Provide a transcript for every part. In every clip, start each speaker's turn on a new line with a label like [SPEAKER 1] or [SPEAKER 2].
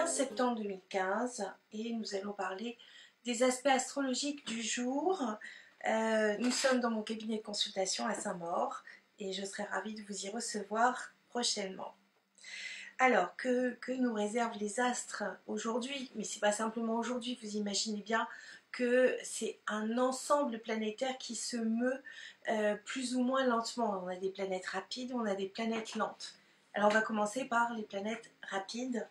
[SPEAKER 1] Septembre 2015 et nous allons parler des aspects astrologiques du jour. Nous sommes dans mon cabinet de consultation à Saint-Maur et je serai ravie de vous y recevoir prochainement. Alors, que nous réservent les astres aujourd'hui? Mais c'est pas simplement aujourd'hui, vous imaginez bien que c'est un ensemble planétaire qui se meut plus ou moins lentement. On a des planètes rapides, on a des planètes lentes. Alors on va commencer par les planètes rapides,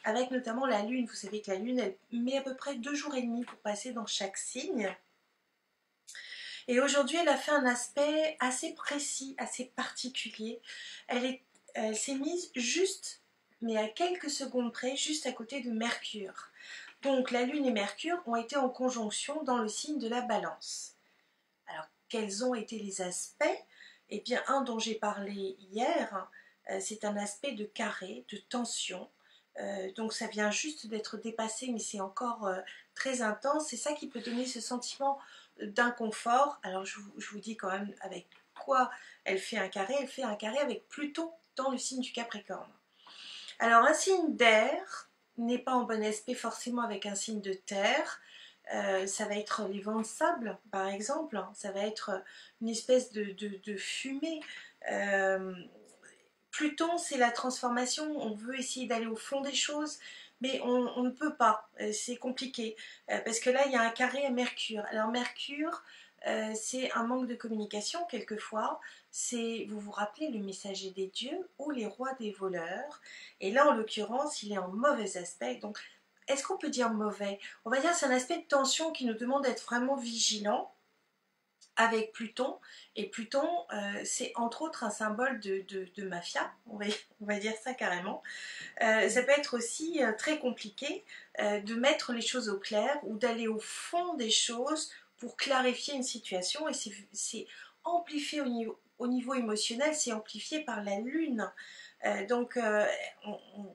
[SPEAKER 1] avec notamment la Lune. Vous savez que la Lune, elle met à peu près 2 jours et demi pour passer dans chaque signe. Et aujourd'hui, elle a fait un aspect assez précis, assez particulier. Elle s'est mise juste, mais à quelques secondes près, juste à côté de Mercure. Donc la Lune et Mercure ont été en conjonction dans le signe de la Balance. Alors, quels ont été les aspects? Eh bien, un dont j'ai parlé hier, c'est un aspect de carré, de tension. Donc ça vient juste d'être dépassé, mais c'est encore très intense. C'est ça qui peut donner ce sentiment d'inconfort. Alors je vous dis quand même avec quoi elle fait un carré. Elle fait un carré avec Pluton dans le signe du Capricorne. Alors un signe d'air n'est pas en bon aspect forcément avec un signe de terre. Ça va être les vents de sable par exemple. Ça va être une espèce de fumée. Pluton, c'est la transformation, on veut essayer d'aller au fond des choses, mais on ne peut pas, c'est compliqué, parce que là, il y a un carré à Mercure. Alors Mercure, c'est un manque de communication quelquefois, c'est, vous vous rappelez, le messager des dieux ou les rois des voleurs, et là, en l'occurrence, il est en mauvais aspect, donc est-ce qu'on peut dire mauvais? On va dire que c'est un aspect de tension qui nous demande d'être vraiment vigilant, avec Pluton, et Pluton c'est entre autres un symbole de mafia, on va dire ça carrément. Ça peut être aussi très compliqué de mettre les choses au clair ou d'aller au fond des choses pour clarifier une situation, et c'est amplifié au niveau émotionnel, c'est amplifié par la Lune. Donc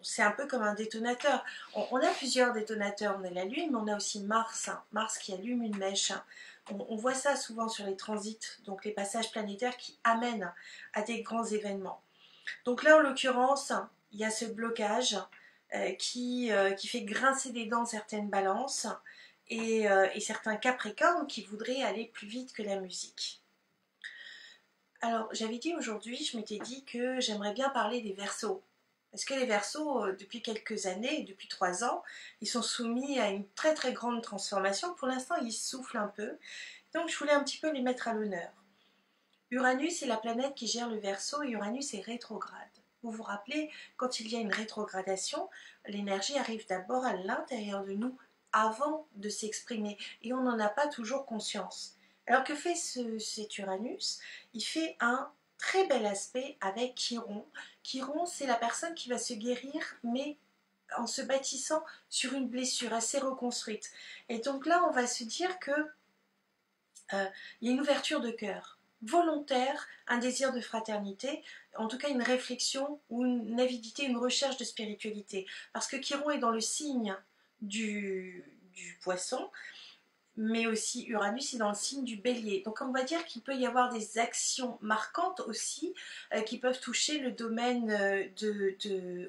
[SPEAKER 1] c'est un peu comme un détonateur. On a plusieurs détonateurs, on a la Lune, mais on a aussi Mars, Mars qui allume une mèche. On voit ça souvent sur les transits, donc les passages planétaires qui amènent à des grands événements. Donc là, en l'occurrence, il y a ce blocage qui fait grincer des dents certaines balances et certains capricornes qui voudraient aller plus vite que la musique. Alors, j'avais dit aujourd'hui, je m'étais dit que j'aimerais bien parler des Verseaux. Parce que les Verseaux, depuis quelques années, depuis 3 ans, ils sont soumis à une très très grande transformation. Pour l'instant, ils soufflent un peu. Donc, je voulais un petit peu les mettre à l'honneur. Uranus est la planète qui gère le Verseau et Uranus est rétrograde. Vous vous rappelez, quand il y a une rétrogradation, l'énergie arrive d'abord à l'intérieur de nous avant de s'exprimer. Et on n'en a pas toujours conscience. Alors que fait cet Uranus? Il fait un très bel aspect avec Chiron. Chiron, c'est la personne qui va se guérir, mais en se bâtissant sur une blessure assez reconstruite. Et donc là, on va se dire que il y a une ouverture de cœur volontaire, un désir de fraternité, en tout cas une réflexion ou une avidité, une recherche de spiritualité. Parce que Chiron est dans le signe du poisson, mais aussi Uranus est dans le signe du bélier. Donc on va dire qu'il peut y avoir des actions marquantes aussi qui peuvent toucher le domaine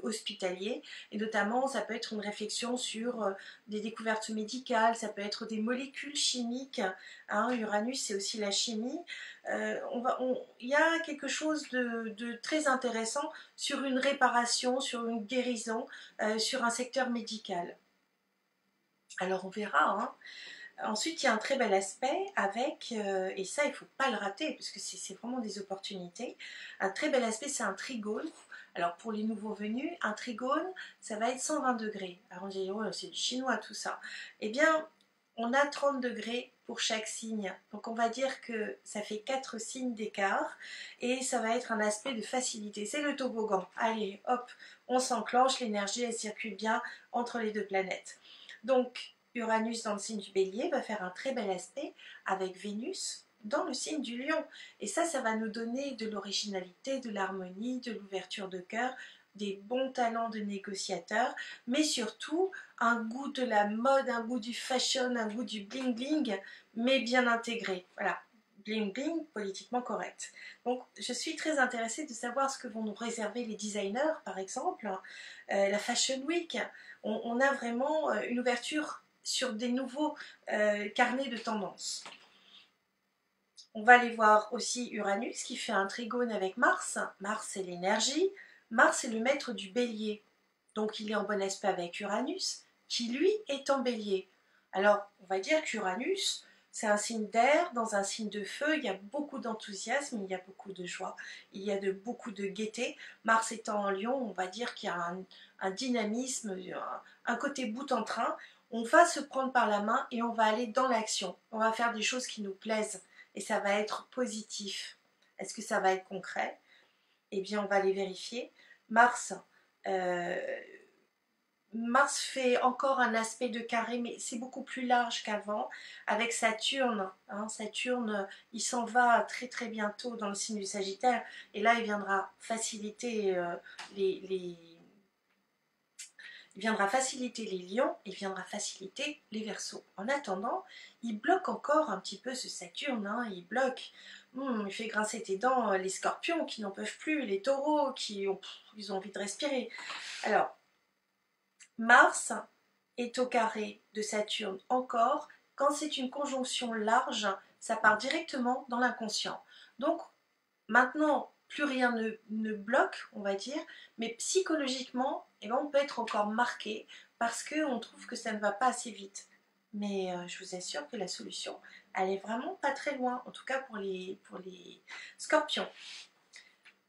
[SPEAKER 1] hospitalier, et notamment ça peut être une réflexion sur des découvertes médicales, ça peut être des molécules chimiques, hein, Uranus c'est aussi la chimie. Il y a quelque chose de très intéressant sur une réparation, sur une guérison, sur un secteur médical. Alors on verra, hein. Ensuite, il y a un très bel aspect avec, et ça il ne faut pas le rater parce que c'est vraiment des opportunités, un très bel aspect, c'est un trigone. Alors pour les nouveaux venus, un trigone, ça va être 120 degrés. Alors on dit, oh, c'est du chinois tout ça. Eh bien, on a 30 degrés pour chaque signe. Donc on va dire que ça fait 4 signes d'écart et ça va être un aspect de facilité. C'est le toboggan. Allez, hop, on s'enclenche, l'énergie elle circule bien entre les 2 planètes. Donc, Uranus dans le signe du bélier va faire un très bel aspect avec Vénus dans le signe du lion. Et ça va nous donner de l'originalité, de l'harmonie, de l'ouverture de cœur, des bons talents de négociateur, mais surtout un goût de la mode, un goût du fashion, un goût du bling bling, mais bien intégré. Voilà, bling bling, politiquement correct. Donc je suis très intéressée de savoir ce que vont nous réserver les designers, par exemple, la Fashion Week. On a vraiment une ouverture sur des nouveaux carnets de tendances. On va aller voir aussi Uranus qui fait un trigone avec Mars. Mars, c'est l'énergie. Mars est le maître du bélier. Donc il est en bon aspect avec Uranus, qui lui est en bélier. Alors, on va dire qu'Uranus, c'est un signe d'air, dans un signe de feu, il y a beaucoup d'enthousiasme, il y a beaucoup de joie, il y a beaucoup de gaieté. Mars étant en Lion, on va dire qu'il y a un dynamisme, un côté bout en train. On va se prendre par la main et on va aller dans l'action. On va faire des choses qui nous plaisent et ça va être positif. Est-ce que ça va être concret? Eh bien, on va les vérifier. Mars fait encore un aspect de carré, mais c'est beaucoup plus large qu'avant, avec Saturne. Hein, Saturne, il s'en va très très bientôt dans le signe du Sagittaire, et là, il viendra faciliter il viendra faciliter les lions, il viendra faciliter les Verseaux. En attendant, il bloque encore un petit peu ce Saturne, hein, il bloque. Il fait grincer tes dents les scorpions qui n'en peuvent plus, les taureaux qui ils ont envie de respirer. Alors, Mars est au carré de Saturne encore. Quand c'est une conjonction large, ça part directement dans l'inconscient. Donc, maintenant, plus rien ne bloque, on va dire, mais psychologiquement, eh ben, on peut être encore marqué parce qu'on trouve que ça ne va pas assez vite. Mais je vous assure que la solution, elle est vraiment pas très loin, en tout cas pour les scorpions.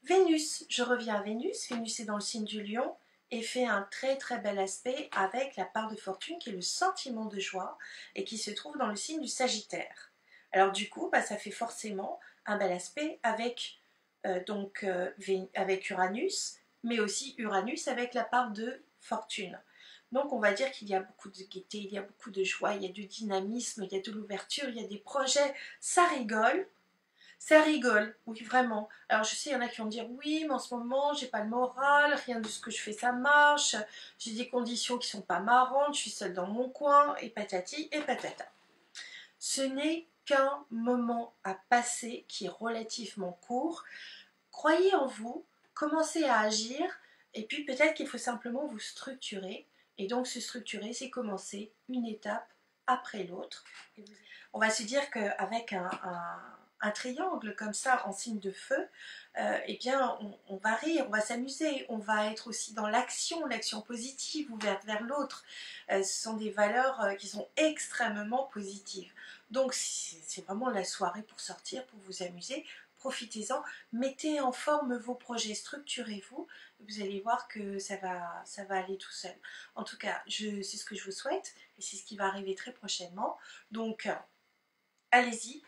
[SPEAKER 1] Vénus, je reviens à Vénus. Vénus est dans le signe du Lion et fait un très très bel aspect avec la part de fortune qui est le sentiment de joie et qui se trouve dans le signe du Sagittaire. Alors du coup, ça fait forcément un bel aspect avec, avec Uranus, mais aussi Uranus avec la part de fortune. Donc on va dire qu'il y a beaucoup de gaieté, il y a beaucoup de joie, il y a du dynamisme, il y a de l'ouverture, il y a des projets, ça rigole. Ça rigole, oui vraiment. Alors je sais, il y en a qui vont dire oui, mais en ce moment, j'ai pas le moral, rien de ce que je fais ça marche, j'ai des conditions qui sont pas marrantes, je suis seule dans mon coin, et patati et patata. Ce n'est qu'un moment à passer qui est relativement court. Croyez en vous, commencez à agir, et puis peut-être qu'il faut simplement vous structurer. Et donc se structurer, c'est commencer une étape après l'autre. On va se dire qu'avec un triangle comme ça en signe de feu, eh bien on va rire, on va s'amuser, on va être aussi dans l'action positive, ouverte vers l'autre. Ce sont des valeurs qui sont extrêmement positives. Donc c'est vraiment la soirée pour sortir, pour vous amuser. Profitez-en, mettez en forme vos projets, structurez-vous, vous allez voir que ça va aller tout seul. En tout cas, c'est ce que je vous souhaite et c'est ce qui va arriver très prochainement. Donc, allez-y,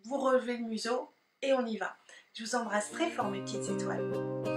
[SPEAKER 1] vous relevez le museau et on y va. Je vous embrasse très fort mes petites étoiles.